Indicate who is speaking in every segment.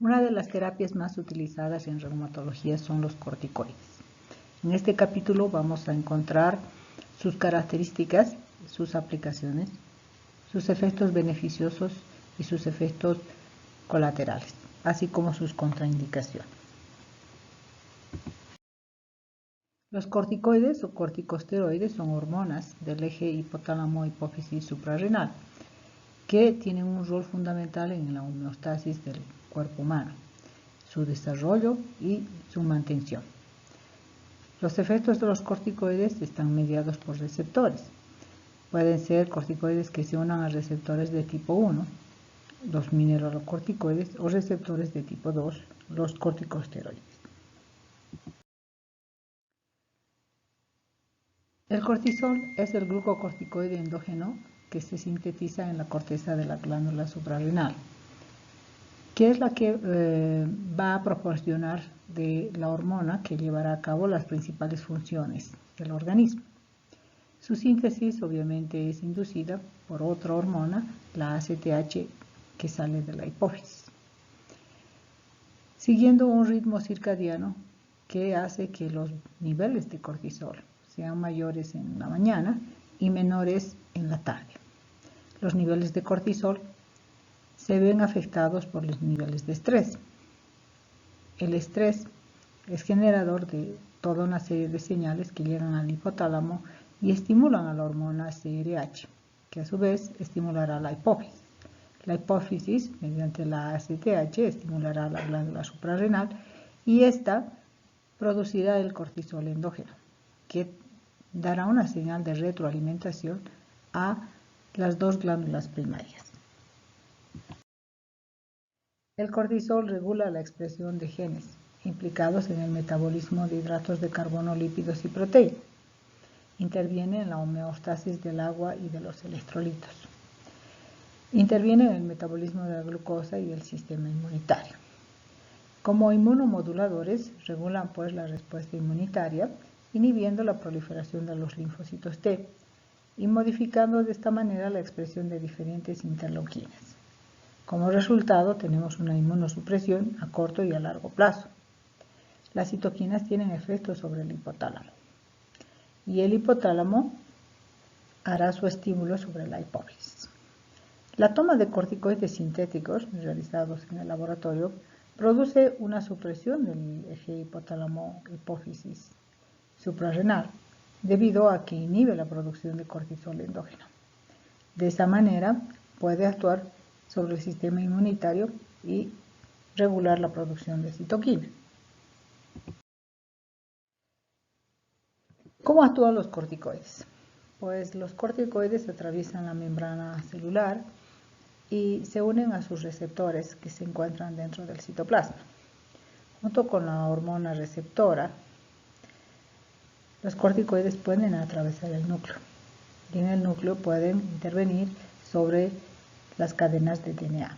Speaker 1: Una de las terapias más utilizadas en reumatología son los corticoides. En este capítulo vamos a encontrar sus características, sus aplicaciones, sus efectos beneficiosos y sus efectos colaterales, así como sus contraindicaciones. Los corticoides o corticosteroides son hormonas del eje hipotálamo-hipófisis suprarrenal que tienen un rol fundamental en la homeostasis del cuerpo humano, su desarrollo y su mantención. Los efectos de los corticoides están mediados por receptores. Pueden ser corticoides que se unan a receptores de tipo 1, los mineralocorticoides, o receptores de tipo 2, los corticosteroides. El cortisol es el glucocorticoide endógeno que se sintetiza en la corteza de la glándula suprarrenal, que es la que va a proporcionar de la hormona que llevará a cabo las principales funciones del organismo. Su síntesis obviamente es inducida por otra hormona, la ACTH, que sale de la hipófisis, siguiendo un ritmo circadiano que hace que los niveles de cortisol sean mayores en la mañana y menores en la tarde. Los niveles de cortisol se ven afectados por los niveles de estrés. El estrés es generador de toda una serie de señales que llegan al hipotálamo y estimulan a la hormona CRH, que a su vez estimulará la hipófisis. La hipófisis, mediante la ACTH, estimulará la glándula suprarrenal y esta producirá el cortisol endógeno, que dará una señal de retroalimentación a las dos glándulas primarias. El cortisol regula la expresión de genes implicados en el metabolismo de hidratos de carbono, lípidos y proteínas. Interviene en la homeostasis del agua y de los electrolitos. Interviene en el metabolismo de la glucosa y del sistema inmunitario. Como inmunomoduladores, regulan pues la respuesta inmunitaria, inhibiendo la proliferación de los linfocitos T y modificando de esta manera la expresión de diferentes interleuquinas. Como resultado, tenemos una inmunosupresión a corto y a largo plazo. Las citoquinas tienen efectos sobre el hipotálamo y el hipotálamo hará su estímulo sobre la hipófisis. La toma de corticoides sintéticos realizados en el laboratorio produce una supresión del eje hipotálamo-hipófisis suprarrenal debido a que inhibe la producción de cortisol endógeno. De esa manera puede actuar sobre el sistema inmunitario y regular la producción de citoquina. ¿Cómo actúan los corticoides? Pues los corticoides atraviesan la membrana celular y se unen a sus receptores que se encuentran dentro del citoplasma. Junto con la hormona receptora, los corticoides pueden atravesar el núcleo y en el núcleo pueden intervenir sobre las cadenas de DNA.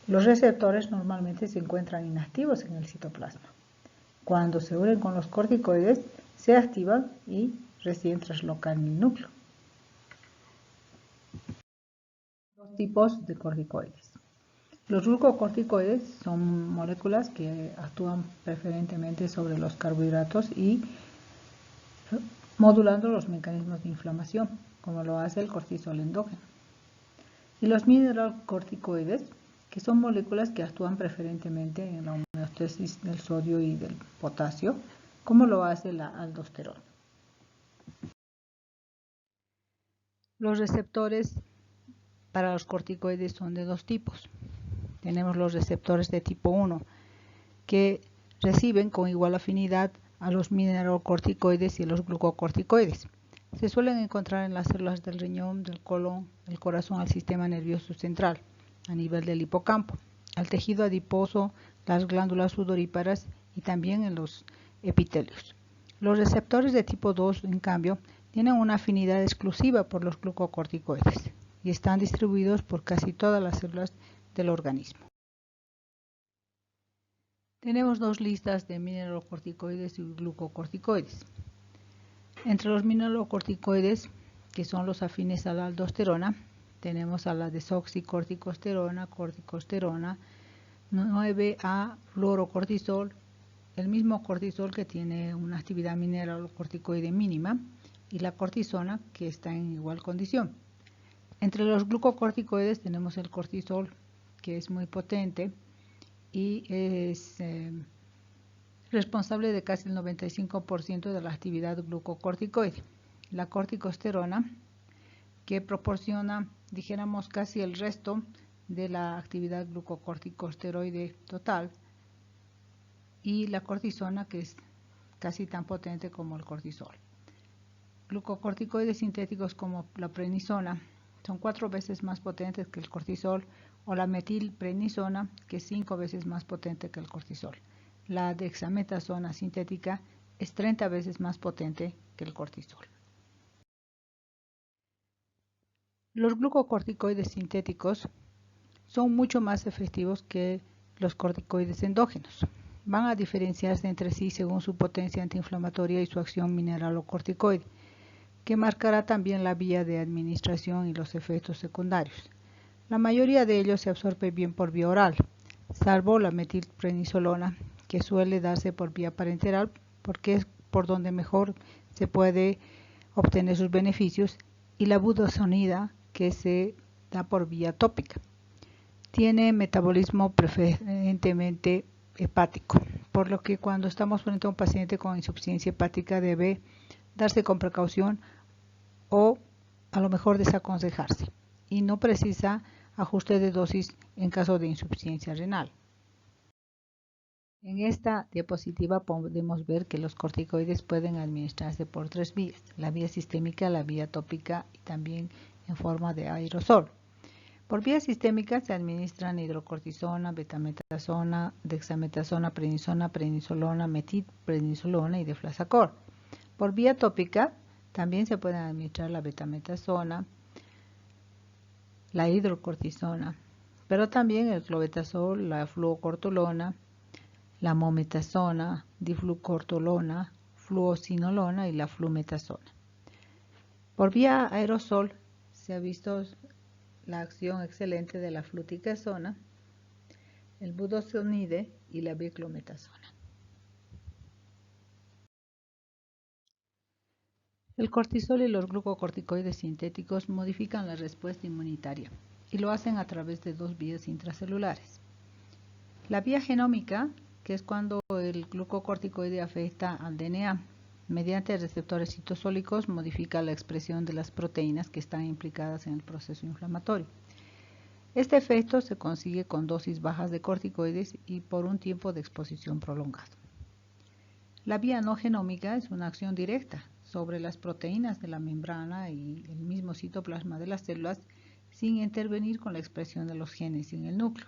Speaker 1: Los receptores normalmente se encuentran inactivos en el citoplasma. Cuando se unen con los corticoides, se activan y recién traslocan el núcleo. Dos tipos de corticoides. Los glucocorticoides son moléculas que actúan preferentemente sobre los carbohidratos y modulando los mecanismos de inflamación, como lo hace el cortisol endógeno. Y los mineralocorticoides, que son moléculas que actúan preferentemente en la homeostasis del sodio y del potasio, como lo hace la aldosterona. Los receptores para los corticoides son de dos tipos. Tenemos los receptores de tipo 1, que reciben con igual afinidad a los mineralocorticoides y los glucocorticoides. Se suelen encontrar en las células del riñón, del colon, del corazón, al sistema nervioso central, a nivel del hipocampo, al tejido adiposo, las glándulas sudoríparas y también en los epitelios. Los receptores de tipo 2, en cambio, tienen una afinidad exclusiva por los glucocorticoides y están distribuidos por casi todas las células del organismo. Tenemos dos listas de mineralocorticoides y glucocorticoides. Entre los mineralocorticoides, que son los afines a la aldosterona, tenemos a la desoxicorticosterona, corticosterona, 9-A-fluorocortisol, el mismo cortisol que tiene una actividad mineralocorticoide mínima, y la cortisona, que está en igual condición. Entre los glucocorticoides tenemos el cortisol, que es muy potente y es responsable de casi el 95% de la actividad glucocorticoide. La corticosterona, que proporciona, dijéramos, casi el resto de la actividad glucocorticosteroide total, y la cortisona, que es casi tan potente como el cortisol. Glucocorticoides sintéticos como la prednisona son 4 veces más potentes que el cortisol, o la metilprednisona, que es 5 veces más potente que el cortisol. La dexametasona sintética es 30 veces más potente que el cortisol. Los glucocorticoides sintéticos son mucho más efectivos que los corticoides endógenos. Van a diferenciarse entre sí según su potencia antiinflamatoria y su acción mineralocorticoide, que marcará también la vía de administración y los efectos secundarios. La mayoría de ellos se absorbe bien por vía oral, salvo la metilprednisolona, que suele darse por vía parenteral porque es por donde mejor se puede obtener sus beneficios, y la budesonida, que se da por vía tópica. Tiene metabolismo preferentemente hepático, por lo que cuando estamos frente a un paciente con insuficiencia hepática debe darse con precaución o a lo mejor desaconsejarse, y no precisa ajuste de dosis en caso de insuficiencia renal. En esta diapositiva podemos ver que los corticoides pueden administrarse por 3 vías: la vía sistémica, la vía tópica y también en forma de aerosol. Por vía sistémica se administran hidrocortisona, betametasona, dexametasona, prednisona, prednisolona, metilprednisolona y deflazacort. Por vía tópica también se pueden administrar la betametasona, la hidrocortisona, pero también el clobetasol, la fluocortolona, la mometasona, diflucortolona, fluocinolona y la flumetasona. Por vía aerosol se ha visto la acción excelente de la fluticasona, el budesonide y la biclometasona. El cortisol y los glucocorticoides sintéticos modifican la respuesta inmunitaria y lo hacen a través de 2 vías intracelulares. La vía genómica, que es cuando el glucocorticoide afecta al DNA, mediante receptores citosólicos modifica la expresión de las proteínas que están implicadas en el proceso inflamatorio. Este efecto se consigue con dosis bajas de corticoides y por un tiempo de exposición prolongado. La vía no genómica es una acción directa sobre las proteínas de la membrana y el mismo citoplasma de las células sin intervenir con la expresión de los genes en el núcleo.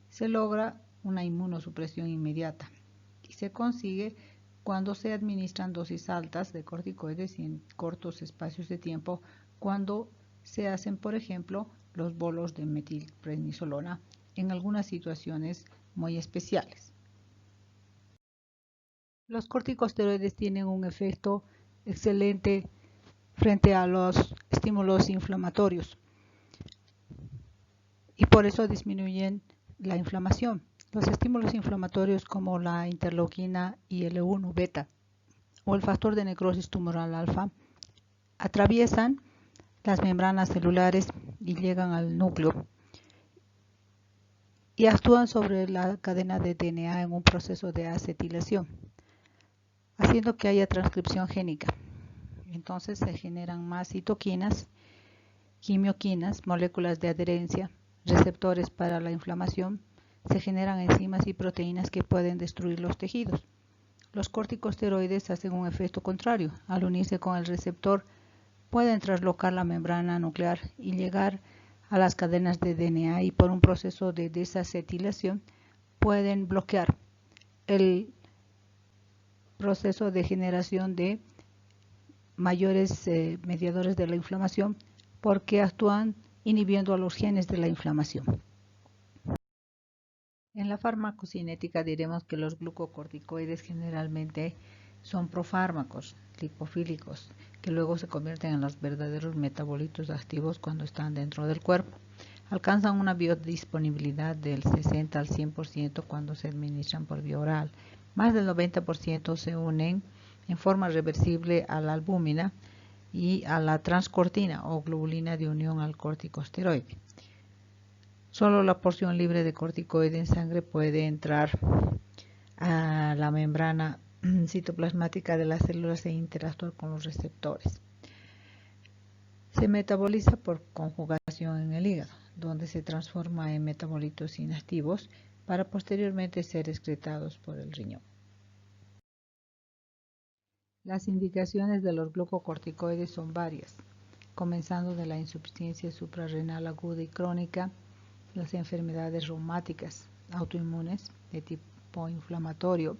Speaker 1: Se logra una inmunosupresión inmediata y se consigue cuando se administran dosis altas de corticoides y en cortos espacios de tiempo, cuando se hacen, por ejemplo, los bolos de metilprednisolona en algunas situaciones muy especiales. Los corticosteroides tienen un efecto excelente frente a los estímulos inflamatorios y por eso disminuyen la inflamación. Los estímulos inflamatorios como la interleuquina y el L1 beta o el factor de necrosis tumoral alfa atraviesan las membranas celulares y llegan al núcleo y actúan sobre la cadena de DNA en un proceso de acetilación, haciendo que haya transcripción génica. Entonces se generan más citoquinas, quimioquinas, moléculas de adherencia, receptores para la inflamación, se generan enzimas y proteínas que pueden destruir los tejidos. Los corticosteroides hacen un efecto contrario. Al unirse con el receptor, pueden traslocar la membrana nuclear y llegar a las cadenas de DNA, y por un proceso de desacetilación pueden bloquear el proceso de generación de mayores mediadores de la inflamación, porque actúan inhibiendo a los genes de la inflamación. En la farmacocinética diremos que los glucocorticoides generalmente son profármacos lipofílicos que luego se convierten en los verdaderos metabolitos activos cuando están dentro del cuerpo. Alcanzan una biodisponibilidad del 60 al 100% cuando se administran por vía oral. Más del 90% se unen en forma reversible a la albúmina y a la transcortina o globulina de unión al corticosteroide. Solo la porción libre de corticoide en sangre puede entrar a la membrana citoplasmática de las células e interactuar con los receptores. Se metaboliza por conjugación en el hígado, donde se transforma en metabolitos inactivos para posteriormente ser excretados por el riñón. Las indicaciones de los glucocorticoides son varias, comenzando de la insuficiencia suprarrenal aguda y crónica, las enfermedades reumáticas autoinmunes de tipo inflamatorio,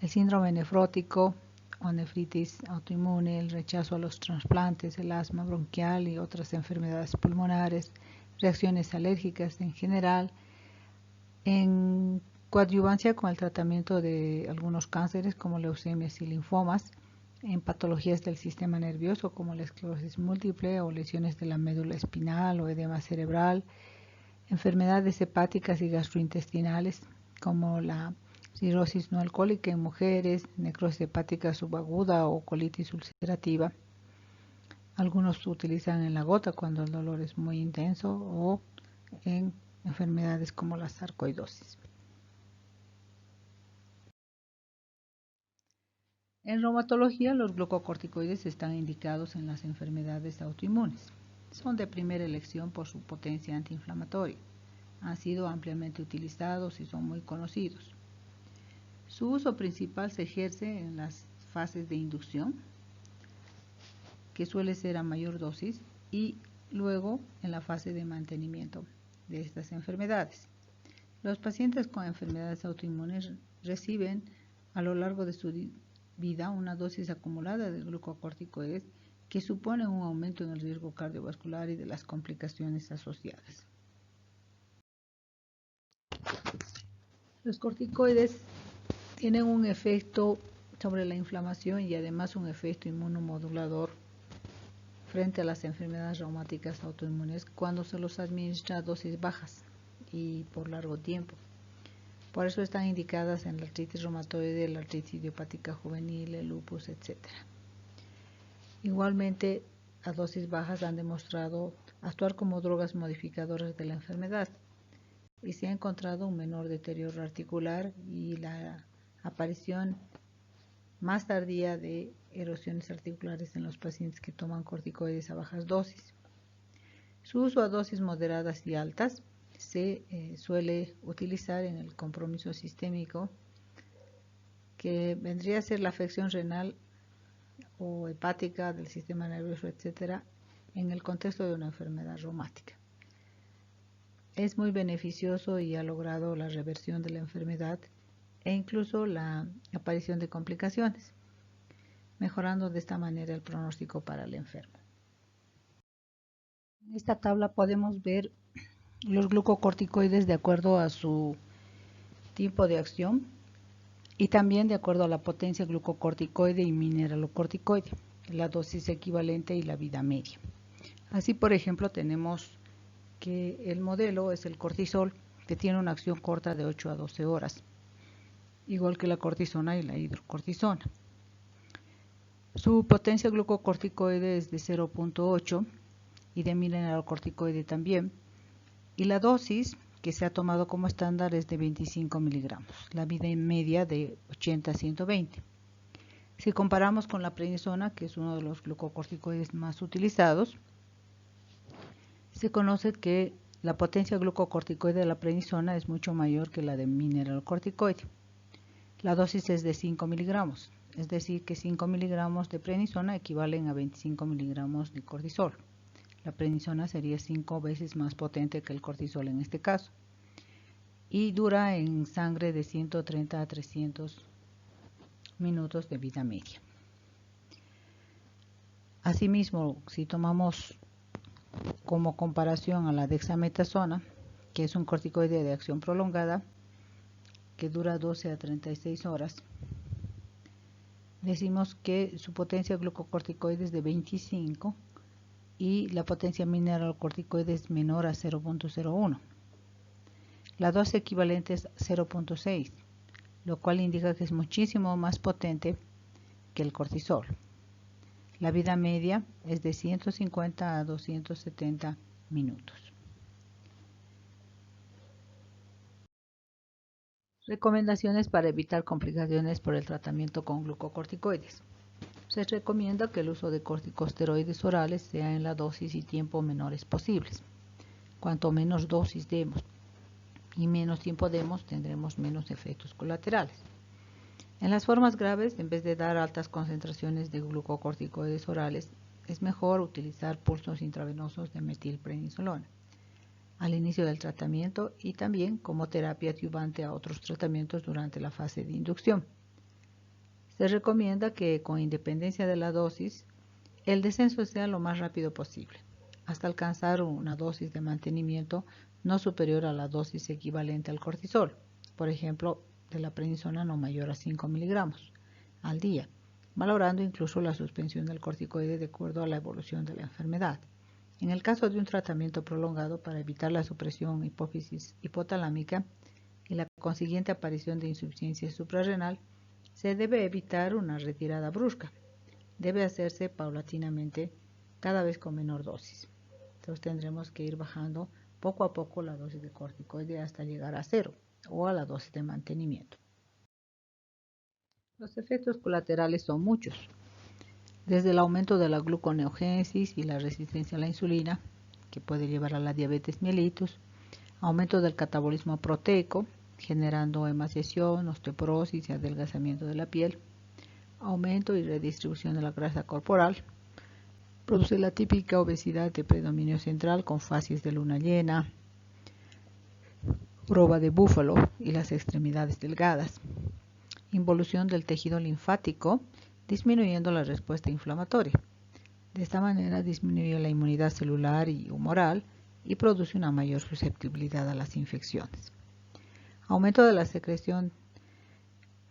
Speaker 1: el síndrome nefrótico o nefritis autoinmune, el rechazo a los trasplantes, el asma bronquial y otras enfermedades pulmonares, reacciones alérgicas en general, en coadyuvancia con el tratamiento de algunos cánceres como leucemias y linfomas, en patologías del sistema nervioso como la esclerosis múltiple o lesiones de la médula espinal o edema cerebral, enfermedades hepáticas y gastrointestinales como la cirrosis no alcohólica en mujeres, necrosis hepática subaguda o colitis ulcerativa. Algunos se utilizan en la gota cuando el dolor es muy intenso o en enfermedades como la sarcoidosis. En reumatología, los glucocorticoides están indicados en las enfermedades autoinmunes. Son de primera elección por su potencia antiinflamatoria. Han sido ampliamente utilizados y son muy conocidos. Su uso principal se ejerce en las fases de inducción, que suele ser a mayor dosis, y luego en la fase de mantenimiento de estas enfermedades. Los pacientes con enfermedades autoinmunes reciben a lo largo de su vida una dosis acumulada de glucocorticoides que supone un aumento en el riesgo cardiovascular y de las complicaciones asociadas. Los corticoides tienen un efecto sobre la inflamación y además un efecto inmunomodulador frente a las enfermedades reumáticas autoinmunes cuando se los administra a dosis bajas y por largo tiempo. Por eso están indicadas en la artritis reumatoide, la artritis idiopática juvenil, el lupus, etc. Igualmente, a dosis bajas han demostrado actuar como drogas modificadoras de la enfermedad y se ha encontrado un menor deterioro articular y la aparición más tardía de erosiones articulares en los pacientes que toman corticoides a bajas dosis. Su uso a dosis moderadas y altas se suele utilizar en el compromiso sistémico, que vendría a ser la afección renal o hepática del sistema nervioso, etc., en el contexto de una enfermedad reumática. Es muy beneficioso y ha logrado la reversión de la enfermedad e incluso la aparición de complicaciones, mejorando de esta manera el pronóstico para el enfermo. En esta tabla podemos ver los glucocorticoides de acuerdo a su tipo de acción y también de acuerdo a la potencia glucocorticoide y mineralocorticoide, la dosis equivalente y la vida media. Así, por ejemplo, tenemos que el modelo es el cortisol, que tiene una acción corta de 8 a 12 horas, igual que la cortisona y la hidrocortisona. Su potencia glucocorticoide es de 0.8 y de mineralocorticoide también, y la dosis que se ha tomado como estándar es de 25 miligramos, la vida media de 80 a 120. Si comparamos con la prednisona, que es uno de los glucocorticoides más utilizados, se conoce que la potencia glucocorticoide de la prednisona es mucho mayor que la de mineralocorticoide. La dosis es de 5 miligramos, es decir, que 5 miligramos de prednisona equivalen a 25 miligramos de cortisol. La prednisona sería 5 veces más potente que el cortisol en este caso y dura en sangre de 130 a 300 minutos de vida media. Asimismo, si tomamos como comparación a la dexametasona, que es un corticoide de acción prolongada que dura 12 a 36 horas, decimos que su potencia glucocorticoide es de 25 y la potencia mineralocorticoide es menor a 0.01. La dosis equivalente es 0.6, lo cual indica que es muchísimo más potente que el cortisol. La vida media es de 150 a 270 minutos. Recomendaciones para evitar complicaciones por el tratamiento con glucocorticoides. Se recomienda que el uso de corticosteroides orales sea en la dosis y tiempo menores posibles. Cuanto menos dosis demos y menos tiempo demos, tendremos menos efectos colaterales. En las formas graves, en vez de dar altas concentraciones de glucocorticoides orales, es mejor utilizar pulsos intravenosos de metilprednisolona al inicio del tratamiento y también como terapia adyuvante a otros tratamientos durante la fase de inducción. Se recomienda que, con independencia de la dosis, el descenso sea lo más rápido posible, hasta alcanzar una dosis de mantenimiento no superior a la dosis equivalente al cortisol, por ejemplo, de la prednisona no mayor a 5 miligramos al día, valorando incluso la suspensión del corticoide de acuerdo a la evolución de la enfermedad. En el caso de un tratamiento prolongado para evitar la supresión hipófisis hipotalámica y la consiguiente aparición de insuficiencia suprarrenal, se debe evitar una retirada brusca. Debe hacerse paulatinamente, cada vez con menor dosis. Entonces tendremos que ir bajando poco a poco la dosis de corticoide hasta llegar a 0 o a la dosis de mantenimiento. Los efectos colaterales son muchos, desde el aumento de la gluconeogénesis y la resistencia a la insulina, que puede llevar a la diabetes mellitus, aumento del catabolismo proteico, generando emaciación, osteoporosis y adelgazamiento de la piel, aumento y redistribución de la grasa corporal, produce la típica obesidad de predominio central con facies de luna llena, joroba de búfalo y las extremidades delgadas, involución del tejido linfático, disminuyendo la respuesta inflamatoria. De esta manera disminuye la inmunidad celular y humoral y produce una mayor susceptibilidad a las infecciones. Aumento de la secreción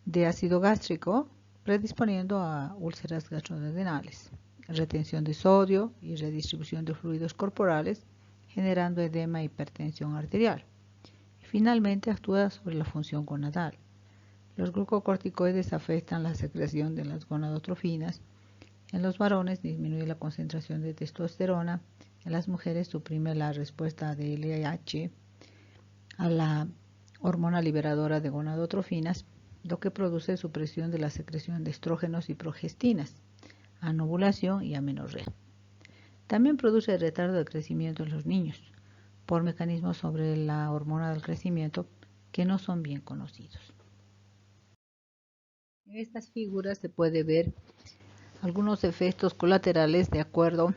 Speaker 1: de ácido gástrico, predisponiendo a úlceras gastroduodenales, retención de sodio y redistribución de fluidos corporales, generando edema e hipertensión arterial. Y finalmente actúa sobre la función gonadal. Los glucocorticoides afectan la secreción de las gonadotrofinas. En los varones disminuye la concentración de testosterona. En las mujeres suprime la respuesta de LH a la hormona liberadora de gonadotrofinas, lo que produce supresión de la secreción de estrógenos y progestinas, anovulación y amenorrea. También produce retardo de crecimiento en los niños, por mecanismos sobre la hormona del crecimiento que no son bien conocidos. En estas figuras se puede ver algunos efectos colaterales de acuerdo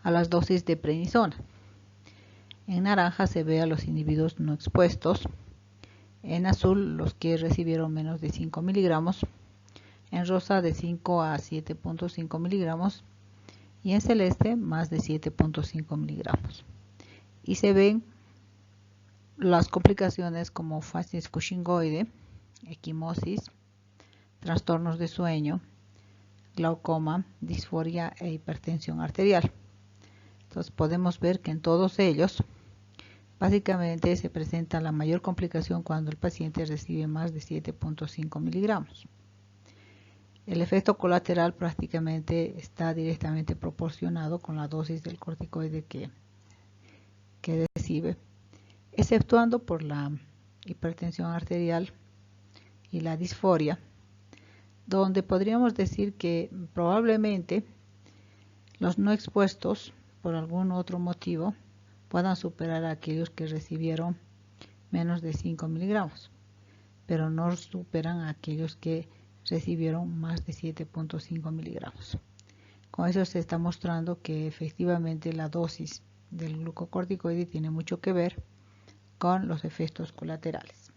Speaker 1: a las dosis de prednisona. En naranja se ve a los individuos no expuestos, en azul los que recibieron menos de 5 miligramos, en rosa de 5 a 7.5 miligramos y en celeste más de 7.5 miligramos. Y se ven las complicaciones como facies cushingoide, equimosis, trastornos de sueño, glaucoma, disforia e hipertensión arterial. Entonces podemos ver que en todos ellos básicamente se presenta la mayor complicación cuando el paciente recibe más de 7.5 miligramos. El efecto colateral prácticamente está directamente proporcionado con la dosis del corticoide que recibe, exceptuando por la hipertensión arterial y la disforia, donde podríamos decir que probablemente los no expuestos por algún otro motivo puedan superar a aquellos que recibieron menos de 5 miligramos, pero no superan a aquellos que recibieron más de 7.5 miligramos. Con eso se está mostrando que efectivamente la dosis del glucocorticoide tiene mucho que ver con los efectos colaterales.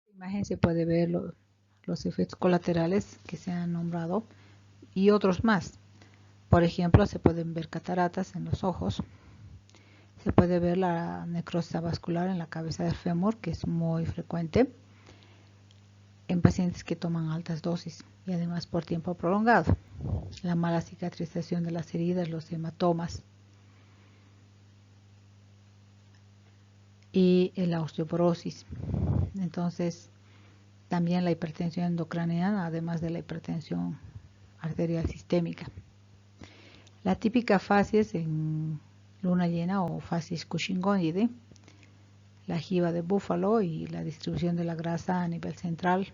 Speaker 1: En la imagen se puede ver los efectos colaterales que se han nombrado y otros más. Por ejemplo, se pueden ver cataratas en los ojos, se puede ver la necrosis vascular en la cabeza del fémur, que es muy frecuente, en pacientes que toman altas dosis y además por tiempo prolongado. La mala cicatrización de las heridas, los hematomas y la osteoporosis. Entonces, también la hipertensión endocraniana, además de la hipertensión arterial sistémica. La típica facies en luna llena o facies cushingoide, la jiba de búfalo y la distribución de la grasa a nivel central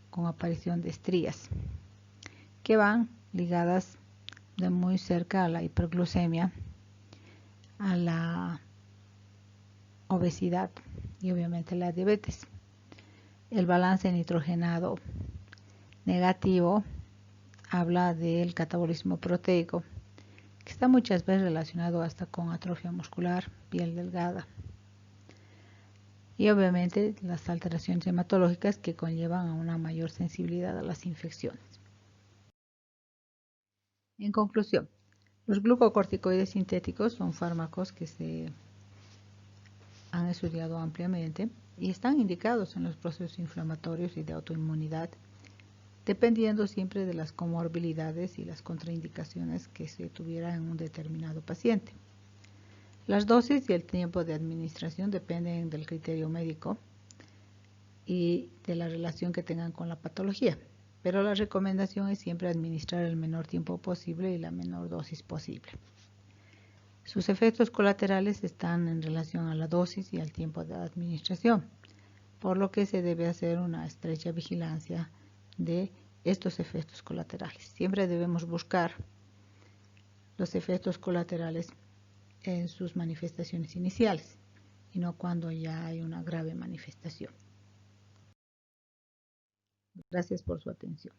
Speaker 1: con aparición de estrías, que van ligadas de muy cerca a la hiperglucemia, a la obesidad y obviamente la diabetes. El balance nitrogenado negativo habla del catabolismo proteico, que está muchas veces relacionado hasta con atrofia muscular, piel delgada. Y obviamente las alteraciones hematológicas que conllevan a una mayor sensibilidad a las infecciones. En conclusión, los glucocorticoides sintéticos son fármacos que se han estudiado ampliamente y están indicados en los procesos inflamatorios y de autoinmunidad, dependiendo siempre de las comorbilidades y las contraindicaciones que se tuviera en un determinado paciente. Las dosis y el tiempo de administración dependen del criterio médico y de la relación que tengan con la patología, pero la recomendación es siempre administrar el menor tiempo posible y la menor dosis posible. Sus efectos colaterales están en relación a la dosis y al tiempo de administración, por lo que se debe hacer una estrecha vigilancia de estos efectos colaterales. Siempre debemos buscar los efectos colaterales en sus manifestaciones iniciales y no cuando ya hay una grave manifestación. Gracias por su atención.